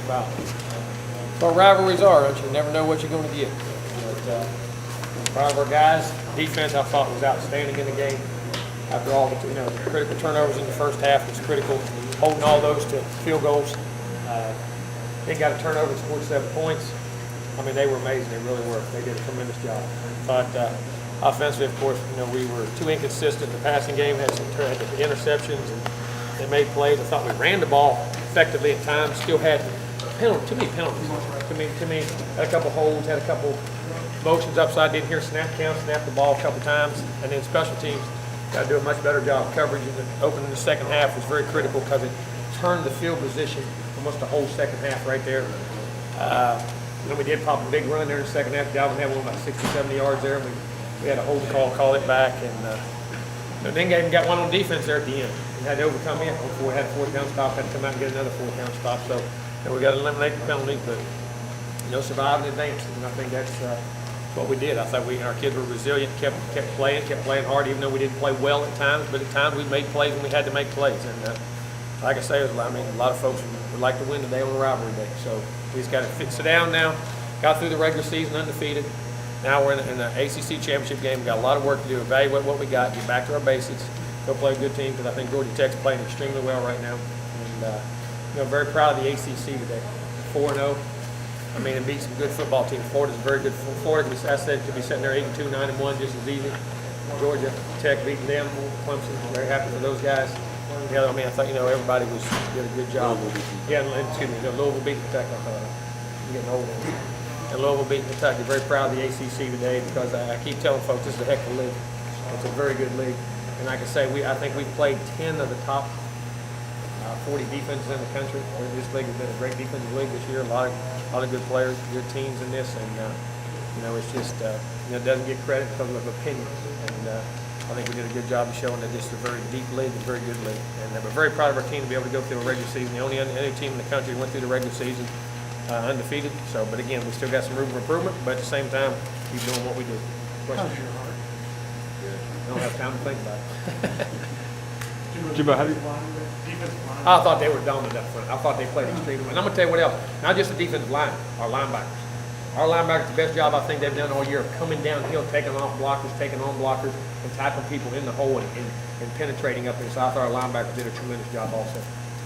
about what rivalries are. Don't you never know what you're going to get. But proud of our guys. Defense, I thought, was outstanding in the game. After all the critical turnovers in the first half was critical, holding all those to field goals. They got a turnover and scored 7 points. I mean, they were amazing. They really were. They did a tremendous job. Thought offensively, of course, we were too inconsistent. The passing game had the interceptions and they made plays. I thought we ran the ball effectively at times. Still had too many penalties. Too many. Had a couple holds. Had a couple motions upside. Didn't hear snap count. Snapped the ball a couple times. And then special teams got to do a much better job. Coverage in the opening the second half was very critical because it turned the field position almost the whole second half right there. We did pop a big run there in the second half. Dalvin had one about 60, 70 yards there. We had a holding call it back. And then got one on defense there at the end. We had to overcome it before we had a 4th down stop. Had to come out and get another 4th down stop. So we got to eliminate the penalties, but survive and advance. And I think that's what we did. I thought our kids were resilient, kept playing hard, even though we didn't play well at times. But at times we made plays when we had to make plays. And like I say, a lot of folks would like to win today on a rivalry day. So we just got to sit down now. Got through the regular season undefeated. Now we're in the ACC championship game. We got a lot of work to do. Evaluate what we got. Get back to our basics. Go play a good team because I think Georgia Tech's playing extremely well right now. And very proud of the ACC today. 4-0. And beat some good football teams. Florida's very good. Florida, as I said, could be sitting there 8-2, 9-1, just as easy. Georgia Tech beating them. Clemson, very happy for those guys. Yeah, I thought everybody did a good job. Louisville beat Kentucky. I'm getting old. And Louisville beat Kentucky. Very proud of the ACC today because I keep telling folks this is a heck of a league. It's a very good league, and like I say, I think we've played 10 of the top 40 defenses in the country. This league has been a great defensive league this year. A lot of good players, good teams in this, and it's just it doesn't get credit because of opinion. And I think we did a good job of showing that this is a very deep league, a very good league. And we're very proud of our team to be able to go through a regular season. The only team in the country went through the regular season undefeated. So, but again, we still got some room for improvement. But at the same time, keep doing what we do. Questions? I don't have time to think about it. Jimbo, how do you? I thought they were dominant up front. I thought they played extremely well. And I'm going to tell you what else. Not just the defensive line, our linebackers. Our linebackers, the best job I think they've done all year of coming downhill, taking off blockers, taking on blockers, and tackling people in the hole and penetrating up there. So I thought our linebackers did a tremendous job also.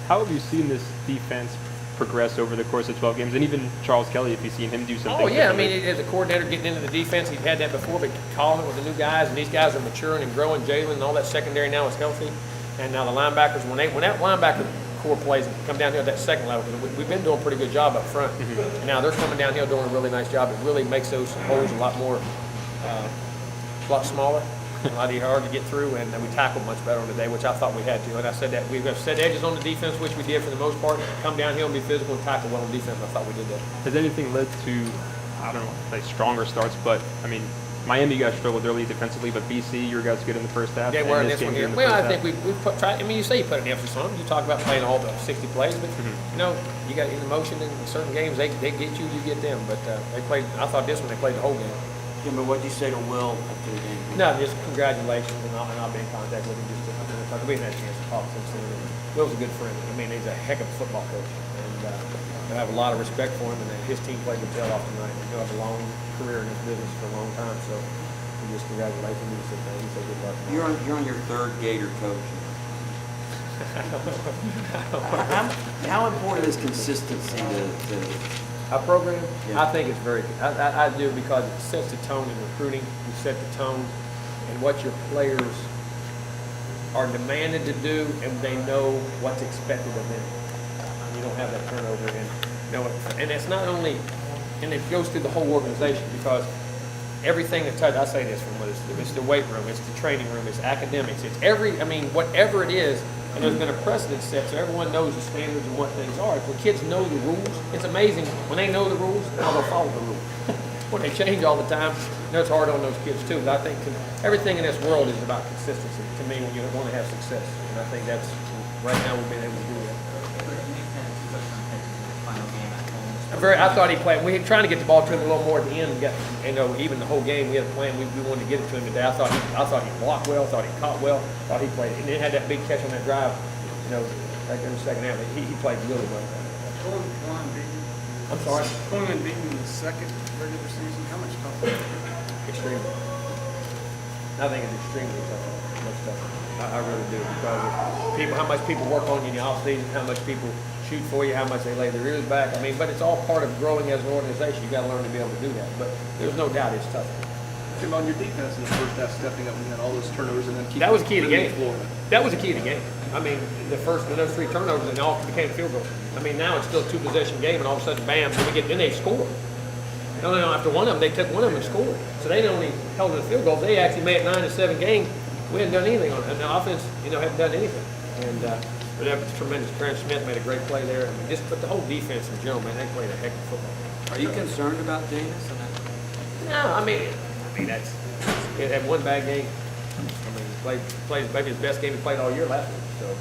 How have you seen this defense progress over the course of 12 games? And even Charles Kelly, if you've seen him do something. Oh, yeah. As a coordinator getting into the defense, he's had that before, but calling it with the new guys, and these guys are maturing and growing. Jalen and all that secondary now is healthy. And now the linebackers, when that linebacker core plays and come down here at that second level, because we've been doing a pretty good job up front. Mm-hmm. And now they're coming down here doing a really nice job. It really makes those holes a lot smaller, a lot harder to get through, and we tackled much better on today, which I thought we had to. And I said that we have set edges on the defense, which we did for the most part. Come down here and be physical and tackle well on defense. I thought we did that. Has anything led to, I don't know, like stronger starts, but Miami, you guys struggled early defensively, but BC, your guys good in the first half. They were in this one here. Well, I think we've tried. You say you put an emphasis on them. You talk about playing all the 60 plays, but you got in emotion in certain games. They get you, you get them. But they played. I thought this one they played the whole game. Jimbo, what did you say to Will after the game? No, just congratulations, and I'll be in contact with him. We haven't had a chance to talk since then. Will's a good friend. He's a heck of a football coach, and I have a lot of respect for him. And his team played the tail off tonight. He'll have a long career in this business for a long time. So we just congratulate him. He said good luck. You're on your third Gator coach. How important is consistency to our program? Yeah. I think it's very. I do because it sets the tone in recruiting. You set the tone in what your players are demanded to do, and they know what's expected of them. You don't have that turnover, and it's not only, and it goes through the whole organization because everything that touches. I say this from it's the weight room, it's the training room, it's academics, it's whatever it is. And there's been a precedent set, so everyone knows the standards and what things are. If the kids know the rules, it's amazing when they know the rules, how they'll follow the rules. When they change all the time, it's hard on those kids too. But I think everything in this world is about consistency. To me, when you want to have success, and I think that's right now we've been able to do that. I thought he played. We were trying to get the ball to him a little more at the end. And even the whole game, we had a plan. We wanted to get it to him today. I thought he blocked well. Thought he caught well. Thought he played. And then had that big catch on that drive. Right there in the second half. He played really well. I'm sorry. Going and beating the second regular season, how much tougher? Extremely. I think it's extremely tough. Much tougher. I really do, because of people, how much people work on you in the off season, how much people shoot for you, how much they lay their ears back. I mean, but it's all part of growing as an organization. You got to learn to be able to do that. But there's no doubt it's tough. Jim, on your defense in the first half, stepping up and had all those turnovers and then keeping That was the key to the game. Florida. That was the key to the game. I mean, those 3 turnovers and all became field goals. I mean, now it's still a 2-possession game, and all of a sudden, bam! Then they score. No, after one of them, they took one of them and scored. So they not only held in the field goals, they actually made it 9-7 game. We hadn't done anything on it, and the offense, hadn't done anything. And but that was tremendous. Clarence Smith made a great play there. I mean, but the whole defense in general, man, they played a heck of football. Are you concerned about Davis? No, I mean that's he had one bad game. I mean, he played maybe his best game he played all year last week. So.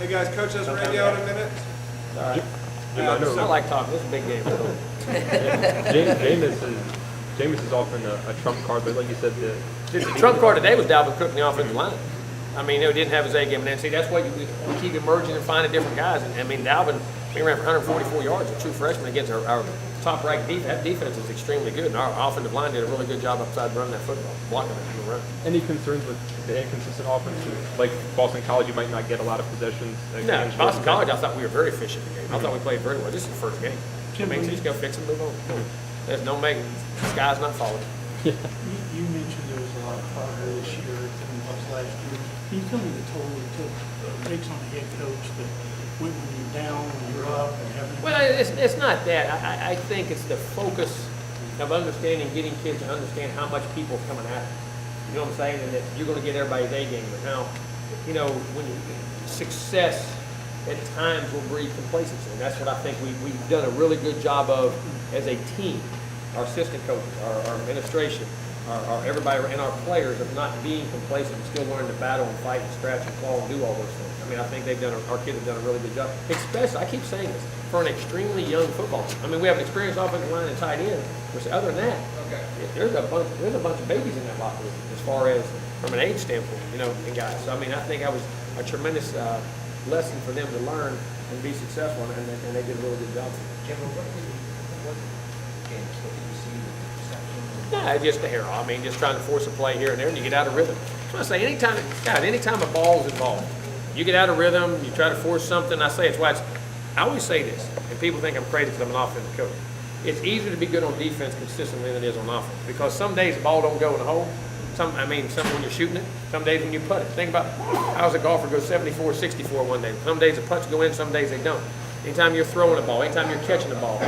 Hey guys, coach has Randy out in a minute. All right. I like talking. This is a big game. Jameis is often a trump card, but like you said, The trump card today was Dalvin Cook in the offensive line. I mean, he didn't have his A game. And then, see, that's why we keep emerging and finding different guys. And I mean, Dalvin, he ran for 144 yards, a true freshman against our top-ranked defense. That defense is extremely good. And our offensive line did a really good job upside running that football, blocking it in the run. any concerns with the inconsistent offense? Like Boston College, you might not get a lot of possessions. No, Boston College, I thought we were very efficient in the game. I thought we played very well. This is the first game. I mean, so just go fix and move on. There's no making. The sky's not falling. You mentioned there was a lot of progress this year than it was last year. Can you tell me the toll it takes on a head coach that when you're down, when you're up, and having... Well, it's not that. I think it's the focus of understanding, getting kids to understand how much people are coming at them. You know what I'm saying? And that you're going to get everybody's A game. But now, when success at times will breed complacency. And that's what I think we've done a really good job of as a team. Our assistant coaches, our administration, our everybody, and our players of not being complacent and still learning to battle and fight and scratch and claw and do all those things. I mean, I think our kids have done a really good job. Especially, I keep saying this, for an extremely young football team. I mean, we have an experienced offensive line and tight end. Which, other than that, there's a bunch of babies in that locker room as far as from an age standpoint, and guys. So I mean, I think that was a tremendous lesson for them to learn and be successful, and they did a really good job. Yeah, just the hair off. I mean, just trying to force a play here and there, and you get out of rhythm. So I say, anytime a ball's involved, you get out of rhythm, you try to force something. I always say this, and people think I'm crazy because I'm an offensive coach. It's easier to be good on defense consistently than it is on offense, because some days the ball don't go in the hole. Some when you're shooting it, some days when you putt it. Think about how does a golfer go 74, 64 one day. Some days the putts go in, some days they don't. Anytime you're throwing a ball, anytime you're catching a ball,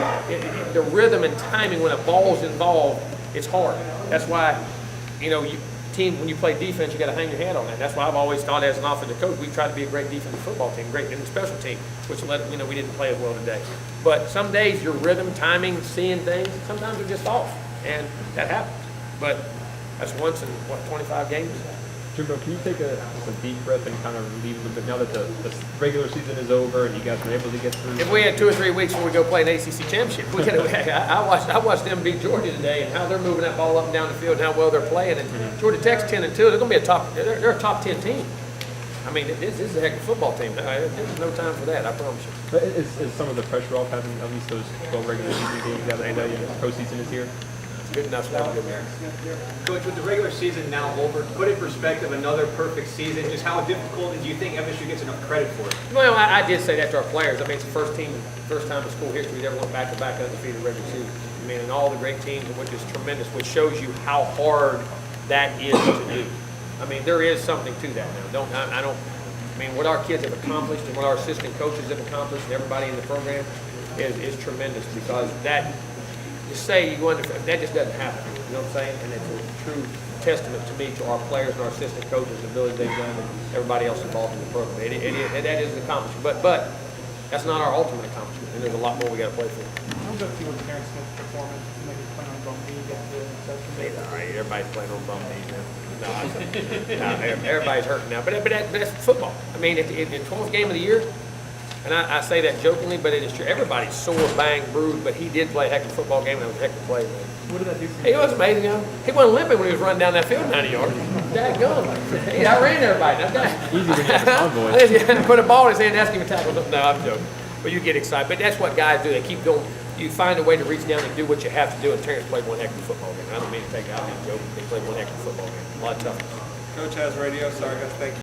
the rhythm and timing when a ball's involved, it's hard. That's why, when you play defense, you got to hang your head on that. That's why I've always thought as an offensive coach, we try to be a great defensive football team, great in the special team, which we didn't play as well today. But some days your rhythm, timing, seeing things, sometimes they're just off, and that happens. But that's once in 25 games. Jimbo, can you take a deep breath and kind of leave a little bit now that the regular season is over and you guys were able to get through? If we had 2 or 3 weeks before we go play an ACC championship, I watched them beat Georgia today and how they're moving that ball up and down the field and how well they're playing. And Georgia Tech's 10-2. They're going to be they're a top 10 team. I mean, this is a heck of a football team. There's no time for that, I promise you. But is some of the pressure off having at least those 12 regular season games now that the postseason is here? Good enough stuff. Coach, with the regular season now over, put in perspective another perfect season. Just how difficult, and do you think MSU gets enough credit for it? Well, I did say that to our players. I mean, it's the first time in school history they ever went back-to-back undefeated regular season. I mean, and all the great teams, which is tremendous, which shows you how hard that is to do. I mean, there is something to that now. I mean, what our kids have accomplished and what our assistant coaches have accomplished and everybody in the program is tremendous, because that. Say you go under, that just doesn't happen. You know what I'm saying? And it's a true testament to me, to our players and our assistant coaches, the ability they've done, and everybody else involved in the program. That is an accomplishment. But that's not our ultimate accomplishment, and there's a lot more we got to play for. How about you with Terrence Smith's performance? Maybe playing on Bum B, All right, everybody's playing on bum knees now. Everybody's hurting now. But that's football. I mean, if the 12th game of the year. And I say that jokingly, but it is true. Everybody's sore, banged, bruised, but he did play a heck of a football game, and it was a heck of a play, man. What did that do for He was amazing, He wasn't limping when he was running down that field 90 yards. Dadgum. I ran everybody. Easy when you have a convoy. I had to put a ball in his hand and ask him to tackle something. No, I'm joking. But you get excited. But that's what guys do. They keep going. you find a way to reach down and do what you have to do, and Terrence played one heck of a football game. I don't mean to take it out of him, Joe, but he played one heck of a football game. A lot of toughness. Coach has radio. Sorry, guys. Thank you.